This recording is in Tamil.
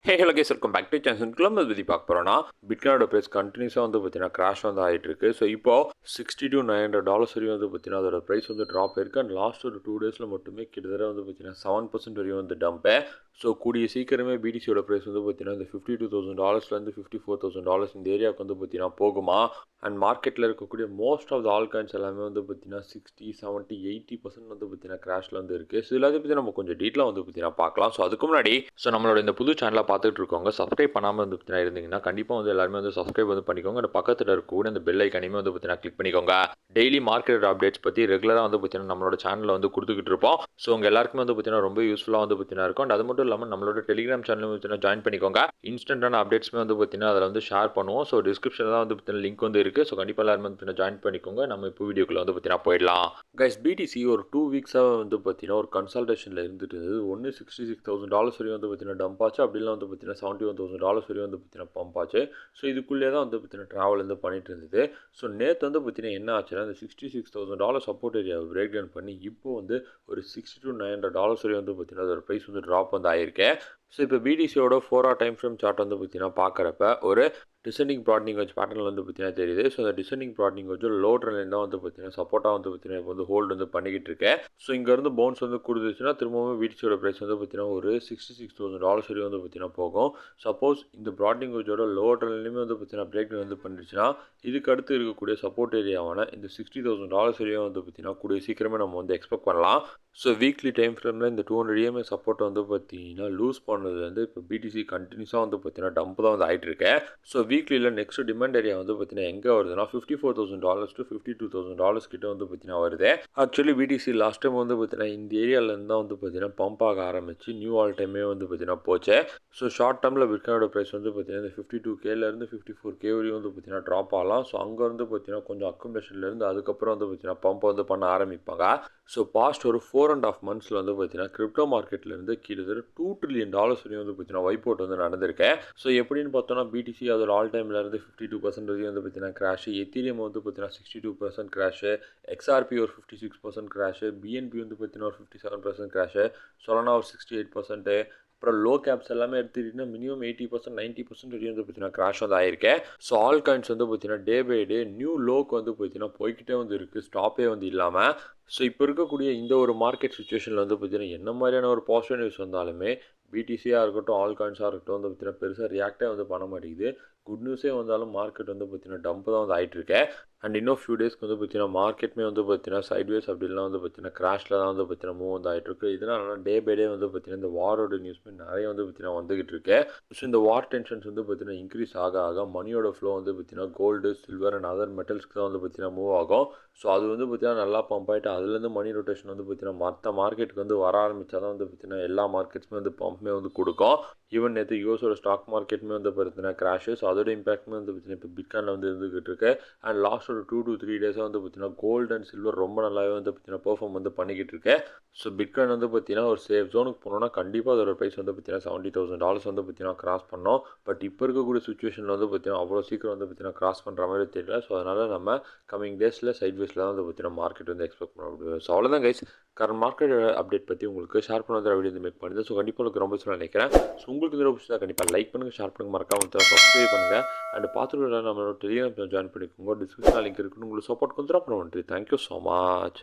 Hey hello guys welcome back to சான்சன் கிளம்பு பற்றி பார்க்க போகிறோன்னா பிட்காயினோட ப்ரைஸ் கண்டினியூஸாக வந்து பார்த்தீங்கன்னா கிராஷ் வந்து ஆகிட்டு இருக்கு. ஸோ இப்போ $60 to $900 வரையும் வந்து பார்த்தீங்கன்னா அதோட ப்ரைஸ் வந்து ட்ராப் இருக்குது. அண்ட் லாஸ்ட் ஒரு 2 days மட்டுமே கிட்டத்தட்ட வந்து பார்த்தீங்கன்னா 7% வரையும் வந்து டம்பு. ஸோ கூடிய சீக்கிரமே பிடிசியோட ப்ரைஸ் வந்து பார்த்தீங்கன்னா இந்த $52,000 $54,000 இந்த ஏரியாவுக்கு வந்து பார்த்தீங்கன்னா போகுமா? அண்ட் மார்க்கெட்டில் இருக்கக்கூடிய most of the all coins எல்லாமே வந்து பார்த்தீங்கன்னா 60, 70, 80% வந்து பார்த்தீங்கன்னா கிராஷில் வந்து இருக்குது. ஸோ எல்லாத்தையும் பற்றி நம்ம கொஞ்சம் டீட்டெயிலாக வந்து பார்த்தீங்கன்னா பார்க்கலாம். ஸோ அதுக்கு முன்னாடி நம்மளோட இந்த புது சேனலை பார்த்துட்டு இருக்கவங்க சப்ஸ்கிரைப் பண்ணாமல் வந்து பார்த்தீங்கன்னா இருந்தீங்கன்னா கண்டிப்பாக வந்து எல்லாருமே வந்து சப்ஸ்கிரைப் வந்து பண்ணிக்கோங்க. அந்த பக்கத்தில் இருக்கக்கூடிய அந்த பெல் ஐக்கானையுமே வந்து பார்த்தீங்கன்னா கிளிக் பண்ணிக்கோங்க. டெய்லி மார்க்கெட் அப்டேட்ஸ் பற்றி ரெகுலராக வந்து பார்த்தீங்கன்னா நம்மளோட சேனலில் வந்து கொடுத்துக்கிட்டு இருப்போம். ஸோ உங்கள் எல்லாருக்குமே வந்து பார்த்தீங்கன்னா ரொம்ப யூஸ்ஃபுல்லாக வந்து பார்த்தீங்கன்னா இருக்கும். அண்ட் அது மட்டும் இல்லாமல் நம்மளோட டெலிகிராம் சேனலும் பார்த்தீங்கன்னா ஜாயின் பண்ணிக்கோங்க. இன்ஸ்டன்டான அப்டேட்ஸ்மே வந்து பார்த்தீங்கன்னா அதில் வந்து ஷேர் பண்ணுவோம். ஸோ டிஸ்கிரிப்ஷனில் தான் வந்து பார்த்தீங்கன்னா லிங்க் வந்து இருக்குது. ஸோ கண்டிப்பாக எல்லாருமே வந்து ஜாயின் பண்ணிக்கோங்க. நம்ம இப்போ வீடியோக்குள்ள வந்து பார்த்தீங்கன்னா போயிடலாம். கைஸ், பிடிசி ஒரு 2 வீக்ஸாக வந்து பார்த்தீங்கன்னா ஒரு கன்சல்டேஷனில் இருந்துட்டு இருந்தது. ஒன்று $66,000 வரையும் வந்து பார்த்தீங்கன்னா டம்ப் ஆச்சு. அப்படிலாம் வந்து பார்த்தீங்கன்னா $71,000 வரையும் வந்து பார்த்தீங்கன்னா பம்ப் ஆச்சு. ஸோ இதுக்குள்ளே தான் வந்து பார்த்தீங்கன்னா ட்ராவல் வந்து பண்ணிட்டு இருந்தது. ஸோ நேற்று வந்து பார்த்தீங்கன்னா என்ன ஆச்சுன்னா இந்த $66,000 சப்போர்ட் ஏரியாவை பிரேக் டவுன் பண்ணி இப்போ வந்து ஒரு $60 to $900 வரையும் வந்து பார்த்தீங்கன்னா அதோட ப்ரைஸ் வந்து ட்ராப் வந்து ஆயிருக்கேன். ஸோ இப்போ பிடிசியோட 4 hour டைம் ஃப்ரேம் சார்ட் வந்து பார்த்தீங்கன்னா பார்க்குறப்ப ஒரு டிசெண்டிங் ப்ராட்னிங் வச்சு பேட்டர்னில் வந்து பார்த்தீங்கன்னா தெரியுது. ஸோ அந்த டிசெண்டிங் ப்ராட்னிங் வச்சு லோ ட்ரெண்ட் தான் வந்து பார்த்தீங்கன்னா சப்போர்ட்டாக வந்து பார்த்தீங்கன்னா இப்போ வந்து ஹோல்டு வந்து பண்ணிக்கிட்டு இருக்கேன். ஸோ இங்கேருந்து பவுன்ஸ் வந்து கொடுத்துச்சுன்னா திரும்பவும் பிடிசியோட ப்ரைஸ் வந்து பார்த்தீங்கன்னா ஒரு $66,000 வரையும் வந்து பார்த்தீங்கன்னா போகும். சப்போஸ் இந்த ப்ராட்னிங் வச்சோட லோ ட்ரெண்ட்லையுமே வந்து பார்த்தீங்கன்னா பிரேக் வந்து பண்ணிடுச்சுன்னா இதுக்கு அடுத்து இருக்கக்கூடிய சப்போர்ட் ஏரியாவான இந்த $60,000 வரையும் வந்து பார்த்தீங்கன்னா கூடிய சீக்கிரமே நம்ம வந்து எக்ஸ்பெக்ட் பண்ணலாம். ஸோ வீக்லி டைம் ஃப்ரேமில் இந்த 200 EMA சப்போர்ட் வந்து பார்த்தீங்கன்னா லூஸ் பண்ணது வந்து இப்போ பிடிசி கண்டினியூஸாக வந்து பார்த்தீங்கன்னா டம்ப் தான் வந்து ஆகிட்டு இருக்கேன். ஸோ வீக்லியில் நெக்ஸ்ட் டிமாண்ட் ஏரியா வந்து பார்த்தீங்கன்னா எங்கே வருதுன்னா $54,000 to $52,000 கிட்ட வந்து பார்த்தீங்கன்னா வருது. ஆக்சுவலி பிடிசி லாஸ்ட் டைம் வந்து பார்த்தீங்கன்னா இந்த ஏரியாவிலேருந்து தான் வந்து பார்த்தீங்கன்னா பம்ப் ஆக ஆரம்பிச்சு நியூ ஆல் டைமே வந்து பார்த்தீங்கன்னா போச்சு. ஸோ ஷார்ட் டேர்மில் பிட்காயினோட ப்ரைஸ் வந்து பார்த்தீங்கன்னா இந்த 52Kலேருந்து 54K வரையும் வந்து பார்த்தீங்கன்னா ட்ராப் ஆகலாம். ஸோ அங்கே வந்து பார்த்தீங்கன்னா கொஞ்சம் அக்குமுலேஷன்லேருந்து அதுக்கப்புறம் வந்து பார்த்தீங்கன்னா பம்ப் வந்து பண்ண ஆரம்பிப்பாங்க. ஸோ பாஸ்ட் ஒரு 4.5 months வந்து பார்த்தீங்கன்னா கிரிப்டோ மார்க்கெட்லேருந்து கிட்டத்தட்ட $2 trillion வரையும் வந்து பார்த்தீங்கன்னா வைப் அவுட் வந்து நடந்திருக்கேன். ஸோ எப்படின்னு பார்த்தோன்னா பிடிசி அதோட ஆல் டைம்லேருந்து 52% வரையும் வந்து பார்த்தீங்கன்னா கிராஷ், எத்தீரியம் வந்து பார்த்தீங்கன்னா 62% கிராஷ், XRP ஒரு 56% கிராஷ், பிஎன்பி வந்து பார்த்தீங்கன்னா ஒரு 57% கிராஷ், சொலனா ஒரு 68%, அப்புறம் லோ கேப்ஸ் எல்லாமே எடுத்துக்கிட்டிங்கன்னா மினிமம் 80% 90% வரையும் வந்து பார்த்தீங்கன்னா கிராஷ் வந்து ஆயிருக்கேன். ஸோ ஆல் காயின்ஸ் வந்து பார்த்தீங்கன்னா டே பை டே நியூ லோக்கு வந்து பார்த்தீங்கன்னா போய்கிட்டே வந்து இருக்குது, ஸ்டாப்பே வந்து இல்லாமல். ஸோ இப்போ இருக்கக்கூடிய இந்த ஒரு மார்க்கெட் சுச்சுவேஷனில் வந்து பார்த்தீங்கன்னா என்ன மாதிரியான ஒரு பாசிட்டிவ் நியூஸ் வந்தாலுமே பிடிசியாக இருக்கட்டும் ஆல் காயின்ஸாக இருக்கட்டும் வந்து பார்த்தீங்கன்னா பெருசாக ரியாக்டே வந்து பண்ண மாட்டேங்குது. குட் நியூஸே வந்தாலும் மார்க்கெட் வந்து பார்த்தீங்கன்னா டம்ப் தான் வந்து ஆகிட்டு இருக்கேன். அண்ட் இன்னும் ஃபியூ டேஸ்க்கு வந்து பார்த்தீங்கன்னா மார்க்கெட்டுமே வந்து பார்த்தீங்கன்னா சைட்வேஸ் அப்படிலாம் வந்து பார்த்தீங்கன்னா கிராஷில் தான் வந்து பார்த்தீங்கன்னா மூவ் வந்து ஆகிட்டு இருக்கு. இதனால டே பை டே வந்து பார்த்தீங்கன்னா இந்த வாரோட நியூஸ்மே நிறைய வந்து பார்த்தீங்கன்னா வந்துகிட்டு இருக்கு. ஸோ இந்த வார் டென்ஷன்ஸ் வந்து பார்த்தீங்கன்னா இன்க்ரீஸ் ஆக ஆக மணியோட ஃப்ளோ வந்து பார்த்தீங்கன்னா கோல்டு, சில்வர் அண்ட் அதர் மெட்டல்ஸ்க்கு தான் வந்து பார்த்தீங்கன்னா மூவ் ஆகும். ஸோ அது வந்து பார்த்தீங்கன்னா நல்லா பம்ப் ஆகிட்டு அதுலேருந்து மணி ரொட்டேஷன் வந்து பார்த்தீங்கன்னா மற்ற மார்க்கெட்டுக்கு வந்து வர ஆரம்பித்தா தான் வந்து பார்த்தீங்கன்னா எல்லா மார்க்கெட்ஸுமே வந்து பம்ப்மே வந்து கொடுக்கும். ஈவன் நேற்று யூஎஸோட ஸ்டாக் மார்க்கெட்டுமே வந்து பார்த்தீங்கன்னா கிராஷு. ஸோ அதோட இம்பாக்ட்மே வந்து பார்த்தீங்கன்னா இப்போ பிட்காயினில் வந்து இருந்துகிட்டு இருக்கு. அண்ட் லாஸ்ட் ஒரு 2 to 3 days வந்து பார்த்தீங்கன்னா கோல்டு அண்ட் சில்வர் ரொம்ப நல்லாவே வந்து பார்த்தீங்கன்னா பெர்ஃபார்ம் வந்து பண்ணிக்கிட்டு இருக்கு. ஸோ பிட்காயின் வந்து பார்த்தீங்கன்னா ஒரு சேஃப் ஜோனுக்கு போனோம்னா கண்டிப்பாக அதோட ப்ரைஸ் வந்து பார்த்தீங்கன்னா $70,000 வந்து பார்த்தீங்கன்னா கிராஸ் பண்ணோம். பட் இப்போ இருக்கக்கூடிய சுச்சுவேஷனில் வந்து பார்த்தீங்கன்னா அவ்வளோ சீக்கிரம் வந்து பார்த்தீங்கன்னா கிராஸ் பண்ணுற மாதிரி தெரியல. ஸோ அதனால் நம்ம கமிங் டேஸில் சைட்வேஸில் தான் வந்து பார்த்தீங்கன்னா மார்க்கெட் வந்து எக்ஸ்பெக்ட் பண்ண முடியும். ஸோ அவ்வளோதான் கைஸ், கரண்ட் மார்க்கெட் அப்டேட் பற்றி உங்களுக்கு ஷேர் பண்ண வீடியோ வந்து மேக் பண்ணுது. ஸோ கண்டிப்பாக உங்களுக்கு ரொம்ப நினைக்கிறேன். ஸோ உங்களுக்கு இந்த ரொம்ப கண்டிப்பாக லைக் பண்ணுங்கள், ஷேர் பண்ணுங்கள், மறக்காமல் சப்ஸ்கிரைப் பண்ணுங்கள். அண்ட் பார்த்துட்டு நம்மளோட டெலிகிராம் ஜாயின் பண்ணிக்கோங்க. டிஸ்கிரிப்ஷனில் லிங்க் இருக்குன்னு உங்களுக்கு சப்போர்ட் கொடுத்துரும். அப்புறம் நன்றி. Thank you so much.